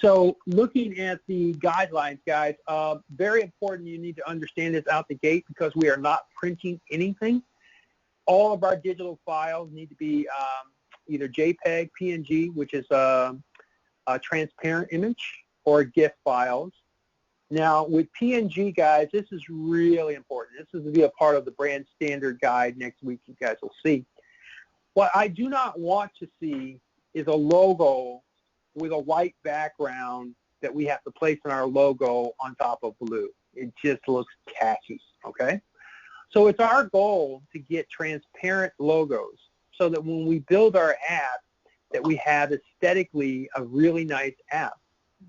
So looking at the guidelines, guys, very important. You need to understand this out the gate because we are not printing anything. All of our digital files need to be either JPEG, PNG, which is a transparent image, or GIF files. Now, with PNG, guys, this is really important. This is to be a part of the brand standard guide next week. You guys will see. What I do not want to see is a logo with a white background that we have to place in our logo on top of blue. It just looks tacky, okay? So it's our goal to get transparent logos so that when we build our app, that we have aesthetically a really nice app,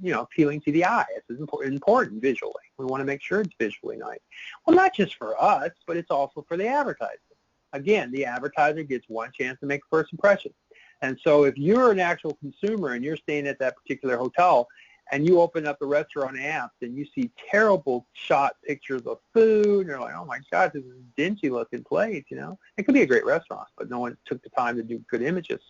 you know, appealing to the eye. It's important visually. We want to make sure it's visually nice. Well, not just for us, but it's also for the advertiser. Again, the advertiser gets one chance to make a first impression. And so if you're an actual consumer and you're staying at that particular hotel and you open up the restaurant app and you see terrible shot pictures of food, and you're like, oh my God, this is a dingy looking place, you know. It could be a great restaurant, but no one took the time to do good images.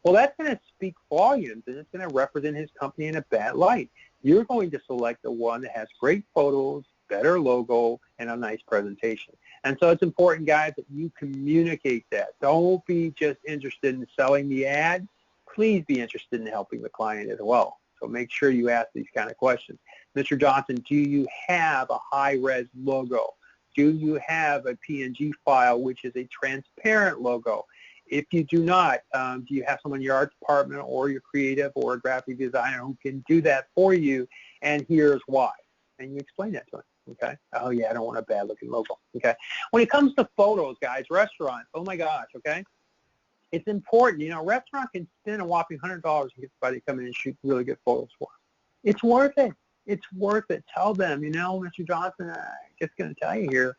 Well, that's going to speak volumes, and it's going to represent his company in a bad light. You're going to select the one that has great photos, better logo, and a nice presentation. And so it's important, guys, that you communicate that. Don't be just interested in selling the ad. Please be interested in helping the client as well. So make sure you ask these kind of questions. Mr. Johnson, do you have a high-res logo? Do you have a PNG file, which is a transparent logo? If you do not, do you have someone in your art department or your creative or a graphic designer who can do that for you, and here's why? And you explain that to him, okay? Oh, yeah, I don't want a bad-looking logo, okay? When it comes to photos, guys, restaurants, oh, my gosh, okay? It's important. You know, a restaurant can spend a whopping $100 to get somebody to come in and shoot really good photos for them. It's worth it. It's worth it. Tell them, you know, Mr. Johnson, I'm just going to tell you here,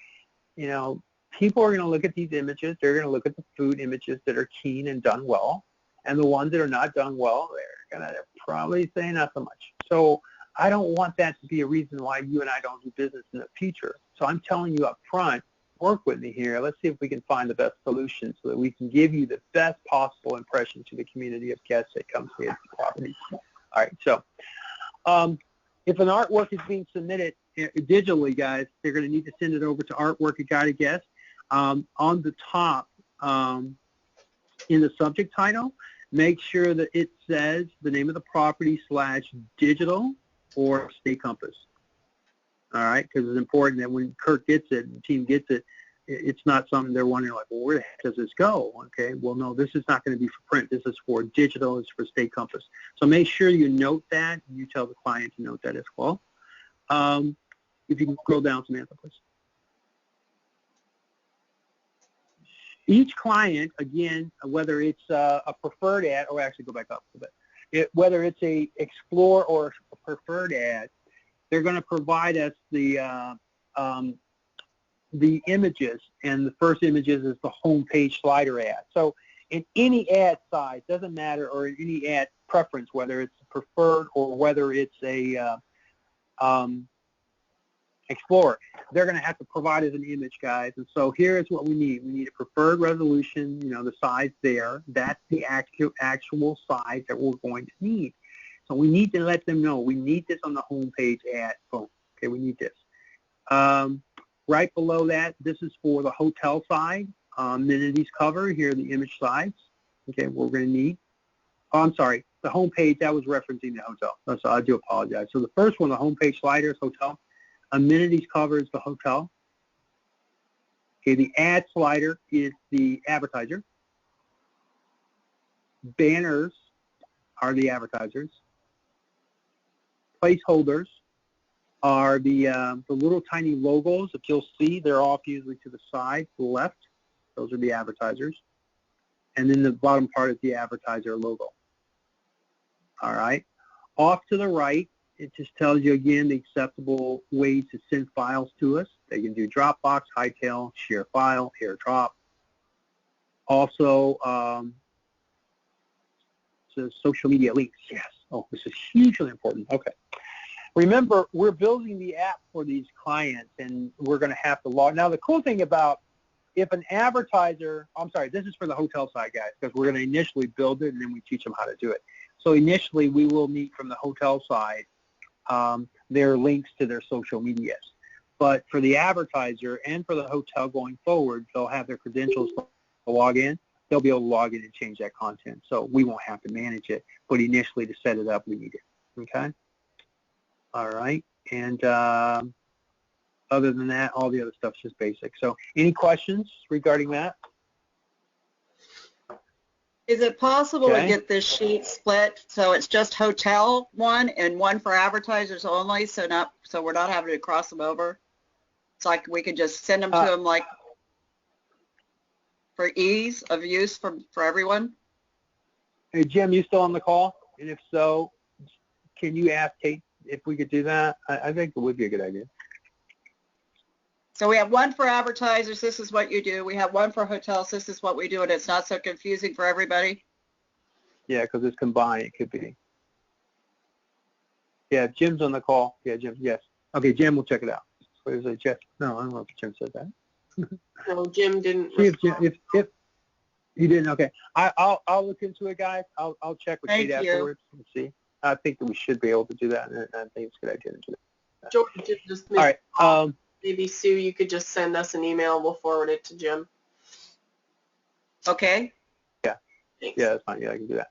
you know, people are going to look at these images. They're going to look at the food images that are keen and done well. And the ones that are not done well, they're going to probably say not so much. So I don't want that to be a reason why you and I don't do business in the future. So I'm telling you up front, work with me here. Let's see if we can find the best solution so that we can give you the best possible impression to the community of guests that come to the property. All right, so if an artwork is being submitted digitally, guys, they're going to need to send it over to Artwork at Guided Guest. On the top, in the subject title, make sure that it says the name of the property / digital or StayCompass. All right, because it's important that when Kirk gets it and the team gets it, it's not something they're wondering like, well, where the heck does this go? Okay, well, no, this is not going to be for print. This is for digital. It's for StayCompass. So make sure you note that, and you tell the client to note that as well. If you can scroll down, Samantha, please. Each client, again, whether it's a preferred ad, or actually go back up a bit, whether it's a Explore or a preferred ad, they're going to provide us the images, and the first images is the home page slider ad. So in any ad size, doesn't matter, or in any ad preference, whether it's preferred or whether it's a Explorer, they're going to have to provide us an image, guys. And so here's what we need. We need a preferred resolution, you know, the size there. That's the actual size that we're going to need. So we need to let them know we need this on the home page ad. Boom. Okay, we need this. Right below that, this is for the hotel side. Amenities cover. Here are the image sides. Okay, we're going to need. Oh, I'm sorry. The home page, that was referencing the hotel. So I do apologize. So the first one, the home page slider is hotel. Amenities covers the hotel. Okay, the ad slider is the advertiser. Banners are the advertisers. Placeholders are the little tiny logos that you'll see. They're off usually to the side, to the left. Those are the advertisers. And then the bottom part is the advertiser logo. All right. Off to the right, it just tells you, again, the acceptable ways to send files to us. They can do Dropbox, Hightail, Share File, AirDrop. Also, so social media links. Yes. Oh, this is hugely important. Okay. Remember, we're building the app for these clients, and we're going to have to log. Now, the cool thing about if an advertiser, I'm sorry, this is for the hotel side, guys, because we're going to initially build it, and then we teach them how to do it. So initially, we will need from the hotel side their links to their social medias. But for the advertiser and for the hotel going forward, they'll have their credentials to log in. They'll be able to log in and change that content. So we won't have to manage it. But initially, to set it up, we need it. Okay? All right. And other than that, all the other stuff's just basic. So any questions regarding that? Is it possible to get this sheet split so it's just hotel one and one for advertisers only, so we're not having to cross them over? It's like we could just send them to them like for ease of use for everyone? Hey, Jim, you still on the call? And if so, can you ask Kate if we could do that? I think it would be a good idea. So we have one for advertisers, this is what you do. We have one for hotels, this is what we do, and it's not so confusing for everybody? Yeah, because it's combined, it could be. Yeah, Jim's on the call. Yeah, Jim, yes. Okay, Jim, we'll check it out. What is it, Jeff? No, I don't know if Jim said that. No, Jim didn't. If you didn't, okay. I'll look into it, guys. I'll check with Kate afterwards and see. I think that we should be able to do that, and I think it's a good idea to do that. George, just all right. Maybe Sue, you could just send us an email. We'll forward it to Jim. Okay. Yeah. Thanks. Yeah, that's fine. Yeah, I can do that.